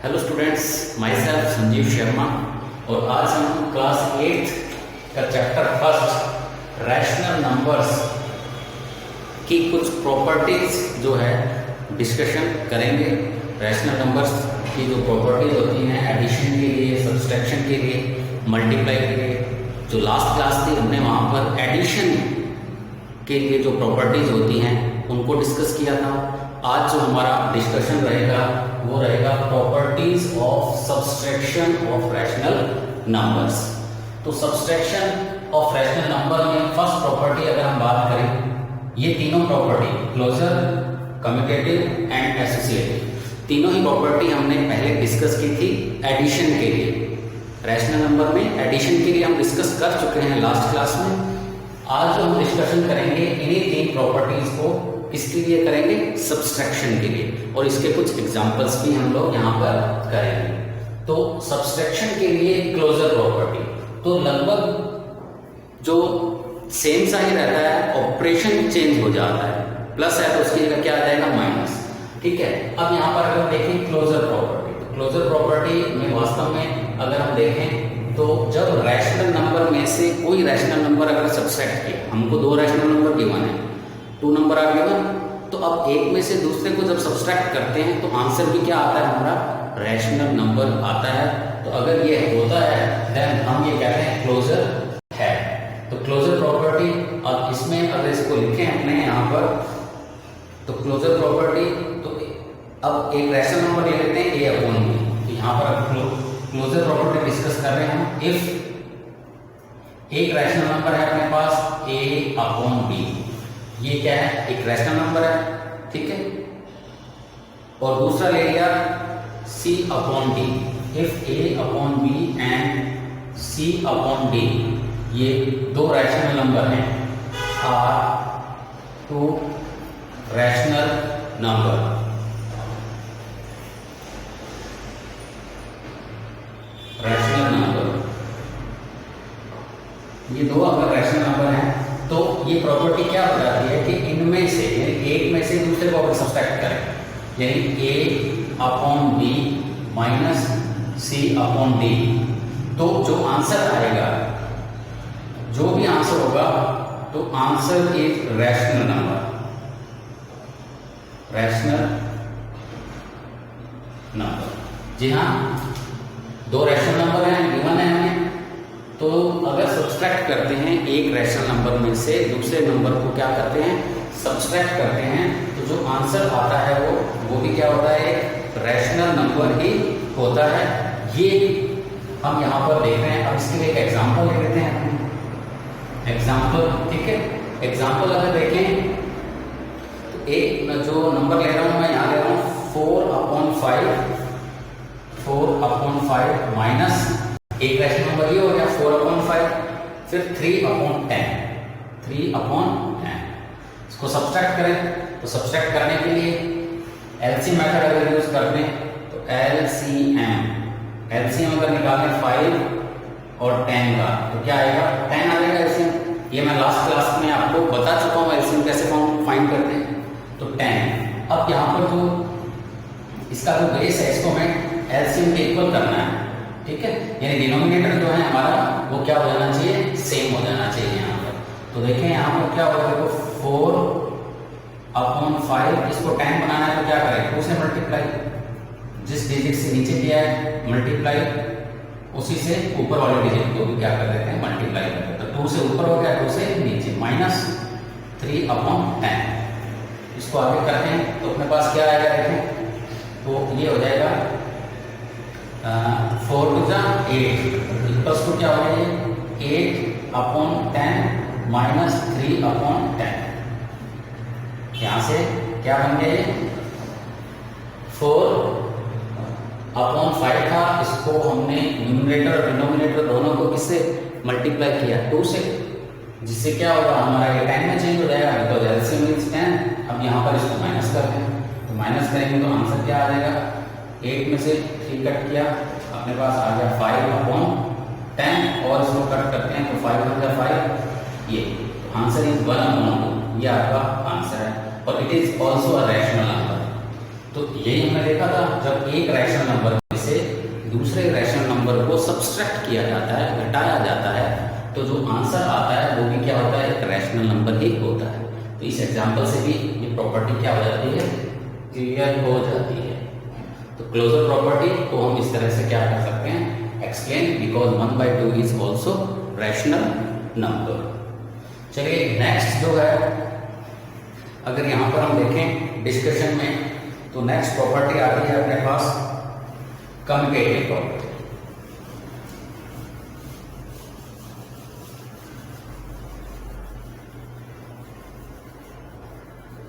Hello students, my self Sanjeev Sharma और आज हम क्लास 8 का चैप्टर फर्स्ट रैशनल नंबर्स की कुछ प्रॉपर्टीज जो है डिस्कशन करेंगे। रैशनल नंबर्स की जो प्रॉपर्टीज होती हैं एडिशन के लिए, सब्सट्रैक्शन के लिए, मल्टीप्लाई के लिए। जो लास्ट क्लास थी हमने वहाँ पर एडिशन के लिए जो प्रॉपर्टीज होती हैं उनको डिस्कस किया था। आज जो हमारा डिस्कशन रहेगा वो रहेगा properties of subtraction of rational numbers. तो सब्सट्रैक्शन ऑफ रैशनल नंबर में फर्स्ट प्रॉपर्टी अगर हम बात करें, ये तीनों property closure, commutative and associative, तीनों ही प्रॉपर्टी हमने पहले डिस्कस की थी एडिशन के लिए। रैशनल नंबर में एडिशन के लिए हम डिस्कस कर चुके हैं लास्ट क्लास में। आज जो हम डिस्कशन करेंगे इन्हीं तीन प्रॉपर्टीज को किसके लिए करेंगे, सब्सट्रैक्शन के लिए, और इसके कुछ एग्जांपल्स भी हम लोग यहाँ पर करेंगे। तो सब्सट्रैक्शन के लिए क्लोजर प्रॉपर्टी तो लगभग जो सेम सा ही रहता है, ऑपरेशन चेंज हो जाता है, प्लस है तो उसकी जगह क्या आ जाएगा, माइनस। ठीक है, अब यहाँ पर अगर देखें क्लोजर प्रॉपर्टी, तो क्लोजर प्रॉपर्टी में वास्तव में अगर हम देखें तो जब रैशनल नंबर में से कोई रैशनल नंबर अगर सब्सट्रैक्ट किया, हमको दो रैशनल नंबर गिवन है, 2 नंबर आ गिवन, तो अब एक में से दूसरे को जब सब्सट्रैक्ट करते हैं तो आंसर भी क्या आता है, हमारा रैशनल नंबर आता है। तो अगर ये होता है देन हम ये कहते हैं क्लोजर है। तो क्लोजर प्रॉपर्टी, अब इसमें अगर इसको लिखें अपने यहाँ पर, तो क्लोजर प्रॉपर्टी, तो अब एक रैशनल नंबर ले लेते हैं a अपॉन b। तो यहाँ पर क्लोजर प्रॉपर्टी डिस्कस कर रहे हैं हम। इफ एक रैशनल नंबर है अपने पास a अपॉन b, ये क्या है, एक रैशनल नंबर है, ठीक है, और दूसरा ले लिया c upon d। If a upon b and c upon d, ये दो रैशनल नंबर हैं, are two rational number. Rational number, ये दो अगर रैशनल नंबर हैं तो ये प्रॉपर्टी क्या हो जाती है कि इनमें से यानी एक में से दूसरे को अगर सब्सट्रैक्ट करें, यानी a upon b minus c upon d, तो जो आंसर आएगा, जो भी आंसर होगा, तो answer is rational number. Rational number, जी हाँ, दो रैशनल नंबर हैं गिवन है हमें, तो अगर सब्सट्रैक्ट करते हैं एक रैशनल नंबर में से दूसरे नंबर को क्या करते हैं, सब्सट्रैक्ट करते हैं, तो जो आंसर आता है वो भी क्या होता है, एक रैशनल नंबर ही होता है। ये हम यहाँ पर देख रहे हैं। अब इसके लिए एक एग्जांपल ले लेते हैं, एग्जांपल, ठीक है। एग्जांपल अगर देखें तो एक जो नंबर ले रहा हूँ मैं, यहाँ ले रहा हूँ 4 अपॉन 5 माइनस एक रैशनल नंबर ये हो गया 4 अपॉन 5, फिर 3 अपॉन 10। इसको सब्सट्रैक्ट करें, तो सब्सट्रैक्ट करने के लिए एलसीएम मेथड अगर यूज करते हैं तो एलसीएम अगर निकालें 5 और 10 का, तो क्या आएगा, 10 आ जाएगा एलसीएम। ये मैं लास्ट क्लास में आपको बता चुका हूँ एलसीएम कैसे फाइंड करते हैं। तो 10, अब यहाँ पर जो इसका जो बेस है इसको मैं एलसीएम के इक्वल करना है, ठीक है, यानी डिनोमिनेटर जो है हमारा वो क्या हो जाना चाहिए, सेम हो जाना चाहिए यहाँ पर। तो देखें यहाँ पर क्या होगा, देखो 4 अपॉन 5, इसको 10 बनाना है तो क्या करें, 2 से मल्टीप्लाई, जिस डिजिट से नीचे किया है मल्टीप्लाई, उसी से ऊपर वाले डिजिट को भी क्या कर देते हैं, मल्टीप्लाई कर देते हैं। तो 2 से ऊपर हो गया, 2 से नीचे, माइनस 3 अपॉन 10। इसको आगे करते हैं तो अपने पास क्या आएगा, देखें, तो ये हो जाएगा 4 टू 8 इक्वल्स टू क्या हो गया, 8 अपॉन 10 माइनस 3 अपॉन 10। यहां से क्या बन गया, 4 अपॉन 5 था, इसको हमने न्यूमरेटर और डिनोमिनेटर दोनों को किससे मल्टीप्लाई किया, 2 से, जिससे क्या होगा, हमारा ये 10 में चेंज हो जाएगा, बिकॉज एलसीएम इज 10। अब यहाँ पर इसको माइनस करते हैं, तो माइनस करेंगे तो आंसर क्या आ जाएगा, 8 में से 3 कट किया, अपने पास आ गया 5 अपॉन 10, और इसको कट करते हैं तो 5 बन गया 5, ये आंसर इज 1 अपॉन 2, ये आपका आंसर है, और it is also a rational number. तो यही हमने देखा था, जब एक रैशनल नंबर में दूसरे रैशनल नंबर को सब्सट्रैक्ट किया जाता है, घटाया जाता है, तो जो आंसर आता है वो भी क्या होता है, एक रैशनल नंबर ही होता है। तो इस एग्जांपल से भी ये प्रॉपर्टी क्या हो जाती है, क्लियर हो जाती है। तो क्लोजर प्रॉपर्टी को हम इस तरह से क्या कर सकते हैं, explain, because 1/2 is also rational number. चलिए नेक्स्ट जो है, अगर यहाँ पर हम देखें डिस्कशन में, तो नेक्स्ट प्रॉपर्टी आती है अपने पास कम्यूटेटिव प्रॉपर्टी।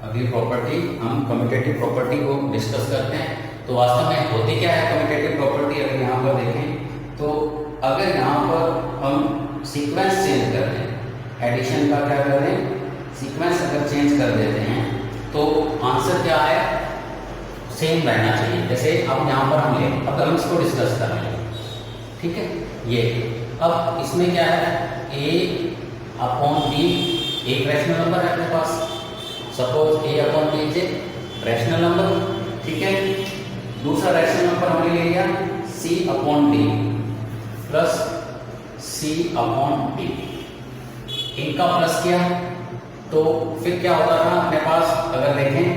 अगली प्रॉपर्टी हम कम्यूटेटिव प्रॉपर्टी को डिस्कस करते हैं। तो वास्तव में होती क्या है कम्यूटेटिव प्रॉपर्टी, अगर यहाँ पर देखें तो अगर यहाँ पर हम सीक्वेंस चेंज कर दें, एडिशन का क्या कर दें, सीक्वेंस अगर चेंज कर देते हैं तो आंसर क्या है, सेम रहना चाहिए। जैसे अब यहाँ पर हम लें, अब हम इसको डिस्कस कर रहे हैं, ठीक है। ये अब इसमें क्या है, a/b एक रैशनल नंबर है अपने पास, suppose a/b is a rational number, ठीक है। दूसरा रैशनल नंबर हमने ले लिया c/d प्लस c/d, इनका प्लस किया तो फिर क्या होता था अपने पास, अगर देखें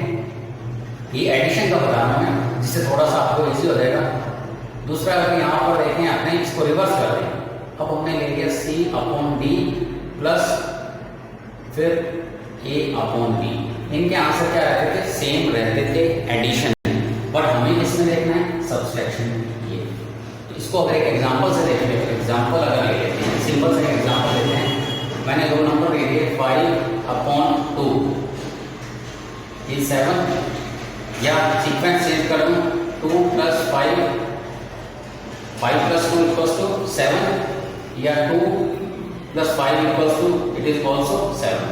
ये एडिशन का बताना है जिससे थोड़ा सा आपको इजी हो जाएगा। दूसरा अगर यहाँ पर देखें आपने इसको रिवर्स कर दें, अब हमने ले लिया c/d प्लस फिर a/b, इनके आंसर क्या रहते थे, सेम रहते थे एडिशन, बट हमें किसमें देखना है, सब्सट्रैक्शन। ये तो इसको अगर एक एग्जांपल से देखेंगे, तो एग्जांपल अगर ले लेते हैं, सिंपल से एग्जांपल लेते हैं, मैंने दो नंबर ले लिए 5/2 इज 7, या सीक्वेंस चेंज कर दूं 2 + 5, 5 + 2 = 7, या 2 + 5 = इट इज ऑल्सो 7।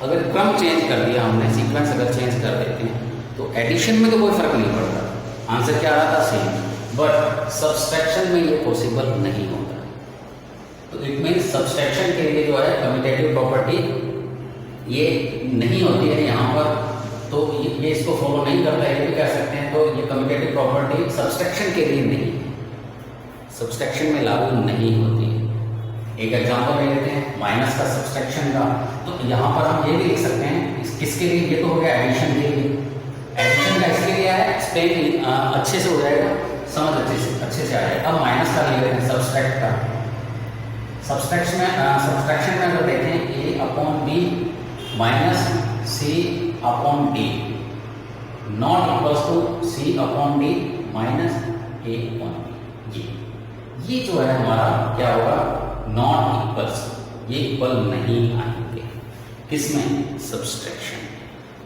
अगर क्रम चेंज कर दिया हमने, सीक्वेंस अगर चेंज कर देते हैं तो एडिशन में तो कोई फर्क नहीं पड़ता, आंसर क्या आ रहा था, सेम, बट सब्सट्रैक्शन में ये पॉसिबल नहीं होता। तो इट मीन्स सब्सट्रैक्शन के लिए जो है कम्यूटेटिव प्रॉपर्टी ये नहीं होती है यहाँ पर, तो ये इसको फॉलो नहीं करता है, ये भी कह सकते हैं। तो ये कम्यूटेटिव प्रॉपर्टी सब्सट्रैक्शन के लिए नहीं, सब्सट्रैक्शन में लागू नहीं होती है। एक एग्जांपल ले लेते हैं माइनस का सब्सट्रैक्शन का, तो यहाँ पर हम ये भी लिख सकते हैं, किसके लिए, ये तो हो गया एडिशन के लिए, एडिशन का इसके लिए है, एक्सप्लेन अच्छे से हो जाएगा, समझ अच्छे से आ जाएगा। अब माइनस का ले लेते हैं सब्सट्रैक्ट का, सब्सट्रैक्शन में अगर देखें a/b minus c/d not equals to c/d minus a/b, ये जो है हमारा क्या होगा, नॉट इक्वल्स, ये इक्वल नहीं आएंगे, किसमें, सब्सट्रैक्शन।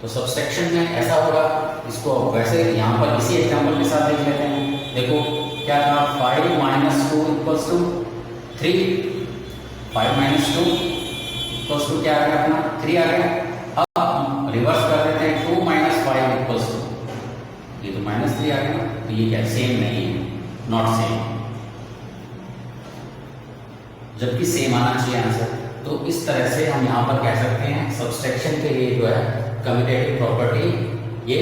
तो सब्सट्रैक्शन में ऐसा होगा, इसको वैसे यहाँ पर इसी एग्जांपल के साथ देख लेते हैं। देखो क्या था, 5 - 2 = 3, 5 - 2 = क्या आ गया अपना, 3 आ गया। अब रिवर्स कर देते हैं, 2 - 5 = ये तो -3 आ गया, तो ये क्या सेम नहीं है, नॉट सेम, जबकि सेम आना चाहिए आंसर। तो इस तरह से हम यहाँ पर कह सकते हैं सब्सट्रैक्शन के लिए जो है कम्यूटेटिव प्रॉपर्टी ये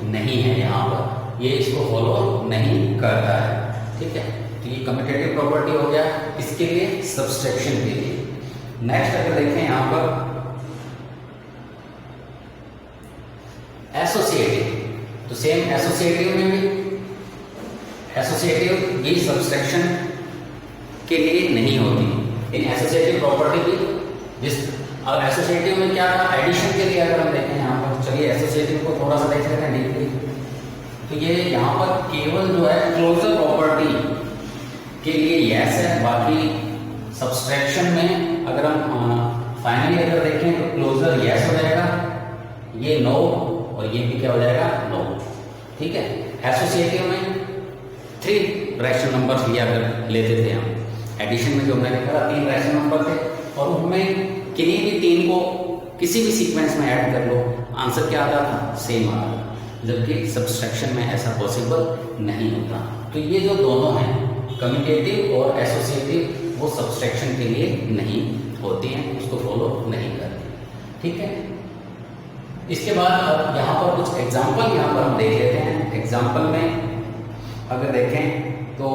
नहीं है, यहाँ पर ये इसको फॉलो नहीं करता है, ठीक है। तो ये कम्यूटेटिव प्रॉपर्टी हो गया इसके लिए, सब्सट्रैक्शन के लिए। नेक्स्ट अगर देखें यहाँ पर एसोसिएटिव, तो सेम एसोसिएटिव में भी, एसोसिएटिव ये सब्सट्रैक्शन के लिए नहीं होती, इन एसोसिएटिव प्रॉपर्टी भी जिस, और एसोसिएटिव में क्या था, एडिशन के लिए अगर हम देखें यहाँ पर, चलिए एसोसिएटिव को थोड़ा सा देख लेते हैं डीपली। तो ये यहाँ पर केवल जो है क्लोजर प्रॉपर्टी के लिए यस है, बाकी सब्सट्रैक्शन में अगर हम फाइनली अगर देखें तो क्लोजर यस हो जाएगा, ये नो, और ये भी क्या हो जाएगा, नो, ठीक है। एसोसिएटिव में 3 रैशनल नंबर्स लिया कर लेते थे हम, एडिशन में जो मैंने कहा 3 रैशनल नंबर थे, और उनमें किन्हीं भी 3 को किसी भी सीक्वेंस में ऐड कर लो, आंसर क्या आता था, सेम आता था, जबकि सब्सट्रैक्शन में ऐसा पॉसिबल नहीं होता। तो ये जो दोनों हैं कम्यूटेटिव और एसोसिएटिव, वो सब्सट्रैक्शन के लिए नहीं होती हैं, उसको फॉलो नहीं करती, ठीक है। इसके बाद अब यहाँ पर कुछ एग्जाम्पल यहाँ पर हम देख लेते हैं। एग्जाम्पल में अगर देखें तो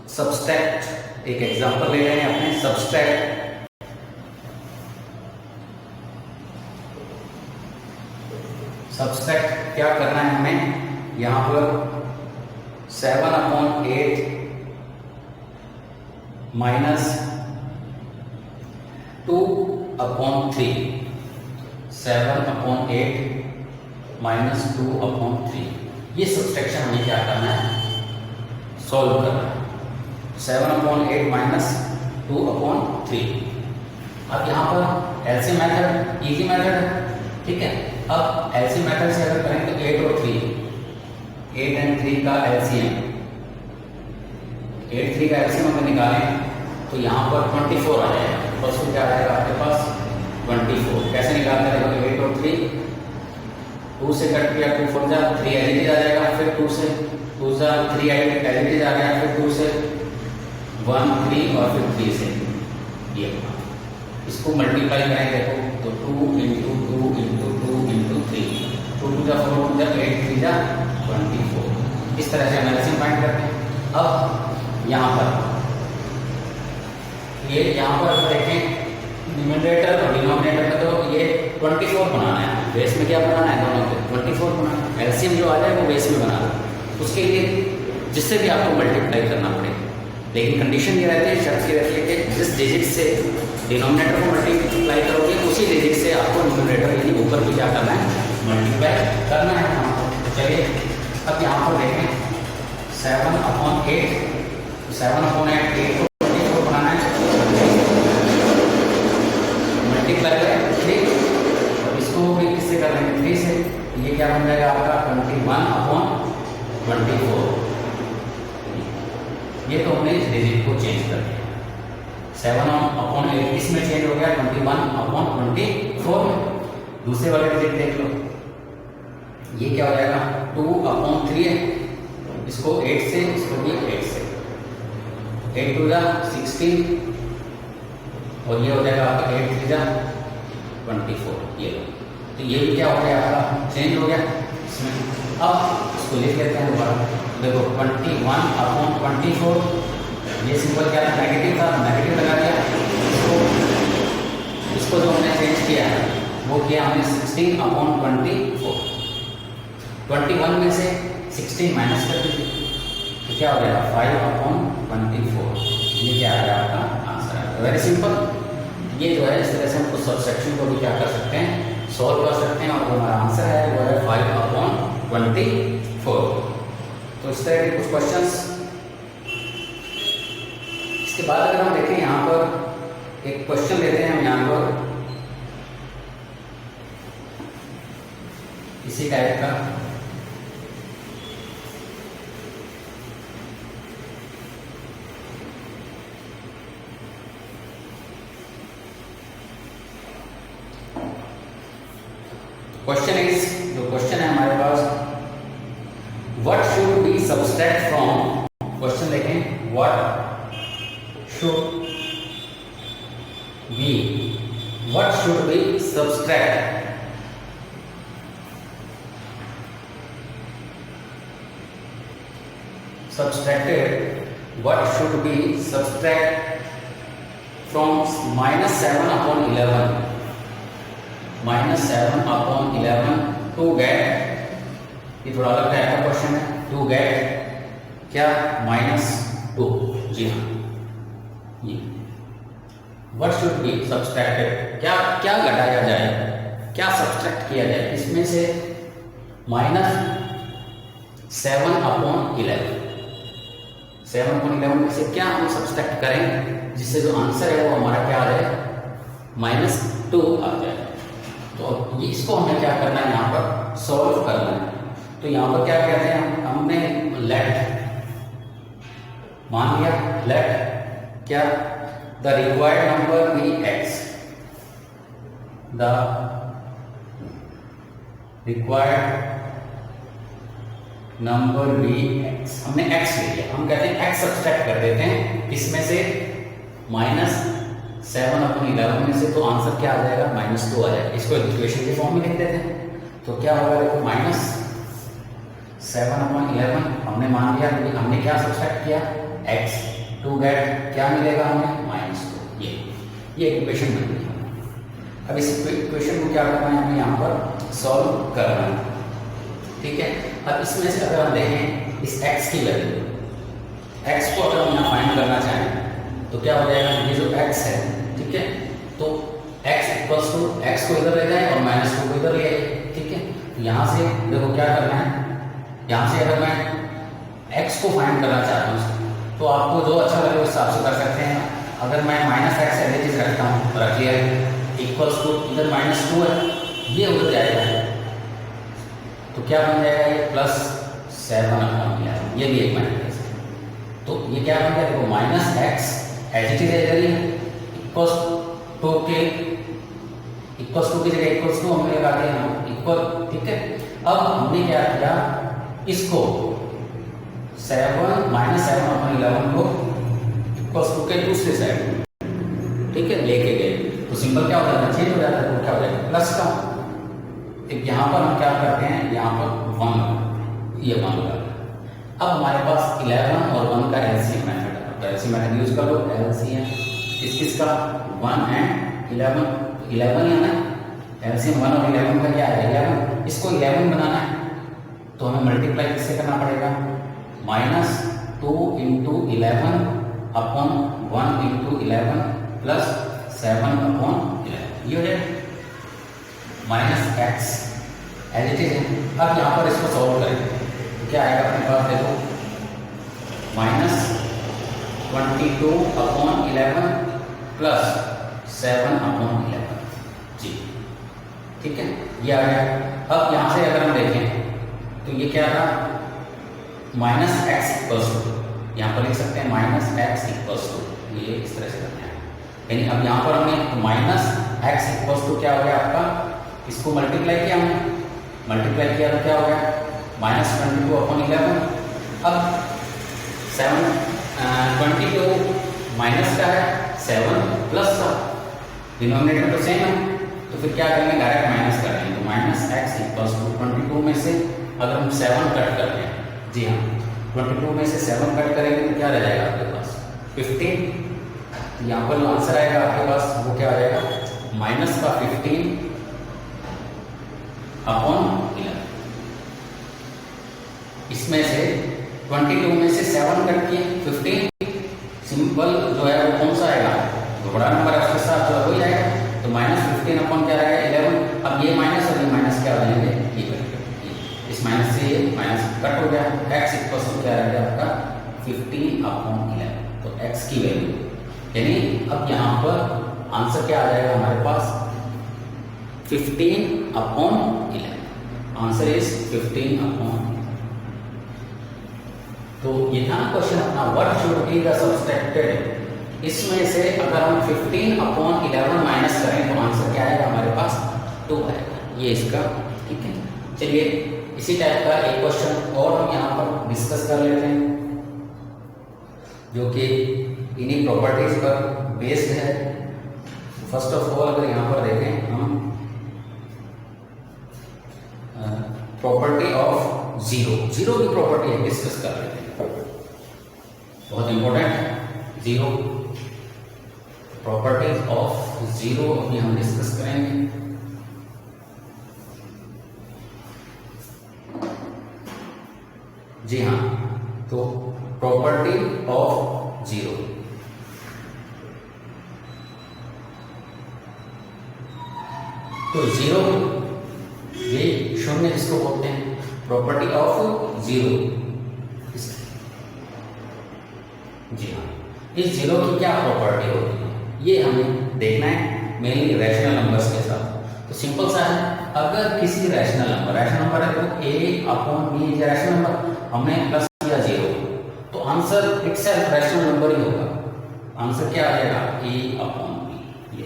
सब्सट्रैक्ट, एक एग्जांपल ले रहे हैं अपने सब्सट्रैक्ट क्या करना है हमें, यहां पर 7/8 माइनस 2/3, 7/8 माइनस 2/3, ये सब्सट्रैक्शन हमें क्या करना है, सॉल्व करना है। 7/8 माइनस 2/3। अब यहाँ पर एलसीएम मेथड इजी मेथड है, ठीक है। अब एलसीएम मेथड से अगर करें तो 8 और 3, 8 एंड 3 का एलसीएम, 8 3 का एलसीएम अगर निकालें तो यहाँ पर 24 आ जाएगा। बस तो क्या आएगा आपके पास 24। कैसे निकालते हैं, देखो 8 और 3, 2 से कट किया, 2 4 जा 3 एज इट इज आ जाएगा, फिर 2 से 2 जा 3 एज इट इज आ गया, फिर 2 से 1 3 और फिर 3 से ये। इसको मल्टीप्लाई करें देखो तो 2 इंटू 2 इंटू 2 इंटू 3, 2 2 जा 4 2 जा 8 3 जा 24। इस तरह से हम एलसीएम फाइंड करते हैं। अब यहाँ पर ये यहाँ पर देखें न्यूमरेटर और डिनोमिनेटर में तो ये 24 बनाना है, बेस में क्या बनाना है, दोनों को 24 बनाना है। एलसीएम जो आ जाए वो बेस में बनाना है, उसके लिए जिससे भी आपको मल्टीप्लाई करना पड़ेगा। लेकिन कंडीशन ये रहती है, शर्त ये रहती है कि जिस डिजिट से डिनोमिनेटर को मल्टीप्लाई करोगे उसी डिजिट से आपको न्यूमरेटर यानी ऊपर भी क्या करना है, मल्टीप्लाई करना है। चलिए अब यहाँ पर देखें 7/8, 7/8 को 24 बनाना है, मल्टीप्लाई करें 3 और इसको भी किससे कर लेंगे 3 से, ये क्या बन जाएगा आपका 21/24। ये तो हमने इस डिजिट को चेंज कर दिया, 7/8 इसमें चेंज हो गया 21/24 में। दूसरे वाले डिजिट देख लो, ये क्या हो जाएगा 2/3 है, इसको 8 से, इसको भी 8 से, 8 2 जा 16 और ये हो जाएगा आपका 8 3 जा 24। ये तो ये भी क्या हो गया आपका चेंज हो गया इसमें। अब इसको लिख लेते हैं दोबारा, देखो 21/24, ये सिंपल क्या था, नेगेटिव था, नेगेटिव लगा दिया। इसको जो हमने चेंज किया है वो किया हमने 16/24, 21 में से 16 माइनस कर दीजिए तो क्या हो जाएगा 5/24। ये क्या आ गया आपका आंसर है। Very simple. ये जो है इस तरह से हम कुछ सब्सट्रैक्शन को भी क्या कर सकते हैं, सॉल्व कर सकते हैं, और जो हमारा आंसर है वो है 5/24। तो इस तरह के कुछ क्वेश्चंस। इसके बाद अगर हम देखें यहाँ पर एक क्वेश्चन लेते हैं हम यहाँ पर इसी टाइप का। क्वेश्चन इज, जो क्वेश्चन है हमारे पास, what should be subtract from, question देखें, what should be subtracted, what should be subtract from -7/11, to get, ये थोड़ा अलग टाइप का क्वेश्चन है, टू गेट क्या -2, जी हाँ, ये व्हाट शुड बी सब्सट्रैक्टेड, क्या क्या घटाया जाए, क्या सब्सट्रैक्ट किया जाए इसमें से -7/11, 7/11 में से क्या हम सब्सट्रैक्ट करें जिससे जो आंसर है वो हमारा क्या आ जाए, -2 आ जाए। तो ये इसको हमें क्या करना है, यहाँ पर सॉल्व करना है। तो यहाँ पर क्या कहते हैं, हमने लेट मान लिया, लेट क्या, the required number be x, the required number be x, हमने x ले लिया, हम कहते हैं x सब्सट्रैक्ट कर देते हैं इसमें से -7/11 में से, तो आंसर क्या आ जाएगा, -2 आ जाएगा। इसको इक्वेशन के फॉर्म में लिख देते हैं, तो क्या होगा, देखो 7/11 हमने मान लिया, हमने क्या सब्सट्रैक्ट किया x, टू गेट क्या मिलेगा हमें -2। ये इक्वेशन बन गई। अब इस इक्वेशन को क्या करना है, हमें यहाँ पर सॉल्व करना है, ठीक है। अब इसमें से अगर हम देखें इस x की वैल्यू, x को अगर हम यहाँ फाइंड करना चाहें तो क्या हो जाएगा, ये जो x है, ठीक है, तो x इक्वल्स टू x को इधर ले जाए और -2 को इधर ले आए, ठीक है। तो यहाँ से देखो क्या करना है, यहाँ से अगर मैं x को फाइंड करना चाहता हूँ तो आपको जो अच्छा लगे उस हिसाब से कर सकते हैं। अगर मैं -x एज इट इज रखता हूँ, रख लिया, इक्वल्स टू इधर -2 है, ये उधर जाएगा तो क्या बन जाएगा, ये +7/11, ये भी एक माइनस है। तो ये क्या बन गया, देखो -x as it is equals to के इक्वल्स टू की जगह इक्वल्स टू हमने लगा दिया इक्वल, ठीक है। अब हमने क्या किया, इसको 7/11 को इक्वल्स टू के दूसरे साइड, ठीक है, लेके गए तो सिंबल क्या हो जाता है, चेंज हो जाता है, तो क्या हो जाएगा प्लस का। एक यहाँ पर हम क्या करते हैं, यहाँ पर 1, ये 1 का। अब हमारे पास 11 और 1 का एलसीएम मेथड है, तो एलसीएम मेथड यूज कर लो। एलसीएम किसका 1 एंड 11, 11 ही है ना, एलसीएम 1 और 11 का क्या है 11, इसको 11 बनाना है तो हमें मल्टीप्लाई किससे करना पड़ेगा, -2 × 11 अपॉन 1 × 11 प्लस 7/11, ये हो जाएगा -x एज इट इज। अब यहाँ पर इसको सॉल्व करेंगे तो क्या आएगा अपने पास, देखो -22/11 प्लस 7/11, जी, ठीक है, ये आ गया। अब यहाँ से अगर हम देखें तो ये क्या था, -x इक्वल्स टू, यहाँ पर लिख सकते हैं -x इक्वल्स टू, ये इस तरह से करना है, यानी अब यहाँ पर हमने -x इक्वल्स टू क्या हो गया आपका, इसको मल्टीप्लाई किया हमने, मल्टीप्लाई किया तो क्या हो गया -22/11। अब 22 माइनस का है, 7 प्लस का, डिनोमिनेटर तो सेम है, तो फिर क्या करेंगे, डायरेक्ट माइनस कर देंगे। तो -x इक्वल्स टू 22 में से अगर हम 7 कट करते हैं, जी हाँ, 22 में से 7 कट करेंगे तो क्या रह जाएगा आपके पास 15। तो यहाँ पर जो आंसर आएगा आपके पास वो क्या आ जाएगा, -15/11। इसमें से 22 में से 7 कट किए 15, सिंपल जो है वो कौन सा आएगा, जो बड़ा नंबर है उसके साथ जो है वही आएगा, तो -15 अपॉन क्या रहेगा 11। अब ये माइनस और ये माइनस क्या हो जाएंगे, ये करेंगे, इस माइनस से ये माइनस कट हो गया, x इक्वल्स टू क्या रहेगा आपका 15/11, तो x की वैल्यू, यानी अब यहाँ पर आंसर क्या आ जाएगा हमारे पास 15/11, आंसर इज 15/11। तो ये था क्वेश्चन अपना, what should be the subtracted. इसमें से अगर हम 15/11 माइनस करें तो आंसर क्या आएगा हमारे पास 2 आएगा, ये इसका, ठीक है। चलिए इसी टाइप का एक क्वेश्चन और हम यहाँ पर डिस्कस कर लेते हैं जो कि इन्हीं प्रॉपर्टीज पर बेस्ड है। फर्स्ट ऑफ ऑल अगर यहाँ पर देखें हम प्रॉपर्टी ऑफ जीरो की प्रॉपर्टी डिस्कस कर लेते हैं, बहुत इंपॉर्टेंट है जीरो, प्रॉपर्टीज ऑफ जीरो अभी हम डिस्कस करेंगे। जी हाँ, तो प्रॉपर्टी ऑफ जीरो, तो जीरो ये शून्य जिसको बोलते हैं, प्रॉपर्टी ऑफ जीरो। जी हाँ, इस जीरो की क्या प्रॉपर्टी होती है ये हमें देखना है, मेनली रैशनल नंबर्स के साथ। तो सिंपल सा है, अगर किसी रैशनल नंबर है तो a/b रैशनल नंबर, हमने प्लस किया 0 तो आंसर इटसेल्फ रैशनल नंबर ही होगा। आंसर क्या आ जाएगा a/b, ये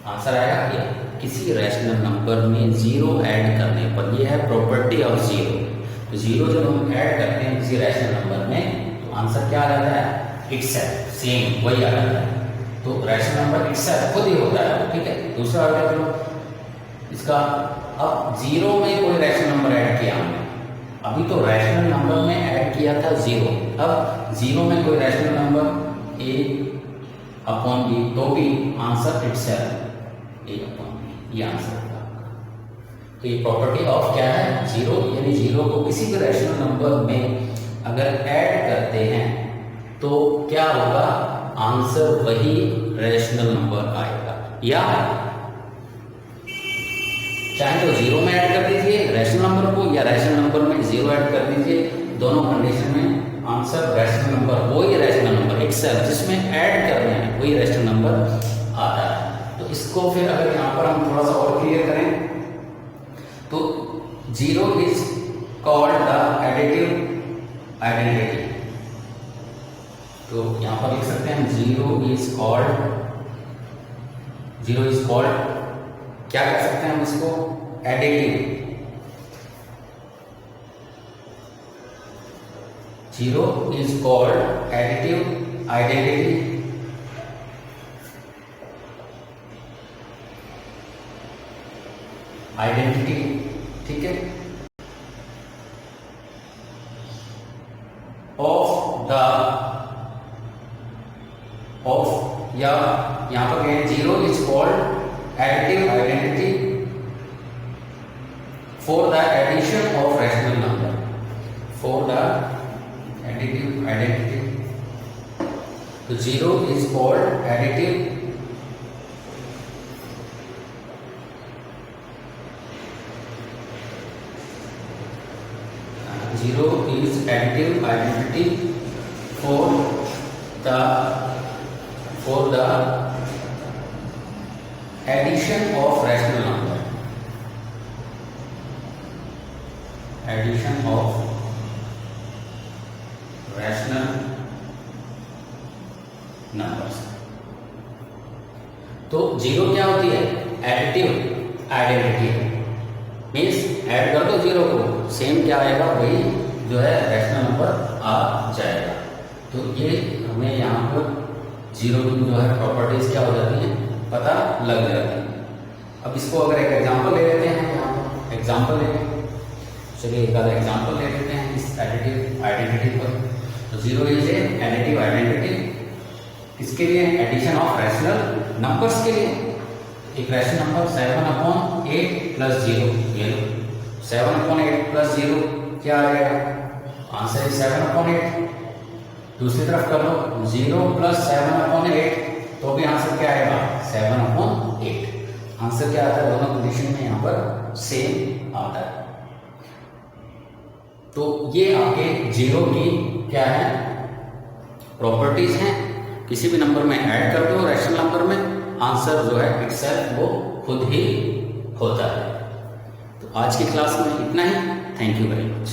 आंसर आएगा ये। किसी रैशनल नंबर में 0 ऐड करने पर, ये है प्रॉपर्टी ऑफ जीरो। तो 0 जब हम ऐड करते हैं किसी रैशनल नंबर में तो आंसर क्या आ जाता है इटसेल्फ, सेम वही आ जाता है। तो रैशनल नंबर इटसेल्फ खुद ही होता है, ठीक है। दूसरा आर्टिकल इसका, अब 0 में कोई रैशनल नंबर ऐड किया हमने अभी तो रैशनल नंबर में ऐड किया था 0, अब 0 में कोई rational number a upon b तो भी answer itself a upon b, ये आंसर होगा। तो ये प्रॉपर्टी ऑफ क्या है, 0, यानी 0 को किसी भी रैशनल नंबर में अगर ऐड करते हैं तो क्या होगा, आंसर वही रैशनल नंबर आएगा। या चाहे तो 0 में ऐड कर दीजिए रैशनल नंबर को, या रैशनल नंबर में 0 ऐड कर दीजिए, दोनों कंडीशन में आंसर रैशनल नंबर, वही रैशनल नंबर इटसेल्फ जिसमें ऐड कर रहे हैं वही रैशनल नंबर आता है। तो इसको फिर अगर यहाँ पर हम थोड़ा सा और क्लियर करें तो 0 is called the additive identity. तो यहाँ पर लिख सकते हैं 0 इज कॉल्ड क्या कह सकते हैं हम इसको, additive. 0 is called additive identity. ठीक है, या यहां पर कहें 0 is called additive identity for the addition of rational number, for the additive identity। तो 0 is called additive identity for the addition of rational number, numbers। तो 0 क्या होती है, एडिटिव आइडेंटिटी, मीन्स ऐड कर दो 0 को, सेम क्या आएगा, वही जो है रैशनल नंबर आ जाएगा। तो ये हमें यहाँ पर 0 की जो है प्रॉपर्टीज क्या हो जाती हैं, पता लग जाती है। अब इसको अगर एक एग्जांपल ले लेते हैं, यहाँ पर एग्जांपल लेंगे, चलिए एक आधा एग्जांपल ले लेते हैं इस एडिटिव आइडेंटिटी पर। तो 0 इज ए एडिटिव आइडेंटिटी, इसके लिए एडिशन ऑफ रैशनल नंबर्स के लिए एक रैशनल नंबर 7/8 + 0, ये लो 7/8 + 0 क्या आ जाएगा, आंसर है 7/8। दूसरी तरफ कर लो 0 + 7/8 तो भी आंसर क्या आएगा, 7/8। आंसर क्या आता है, दोनों कंडीशन में यहाँ पर सेम आता है। तो ये आपके 0 की क्या है, प्रॉपर्टीज हैं। किसी भी नंबर में ऐड कर दो रैशनल नंबर में, आंसर जो है इटसेल्फ वो खुद ही होता है। तो आज की क्लास में इतना ही। Thank you very much.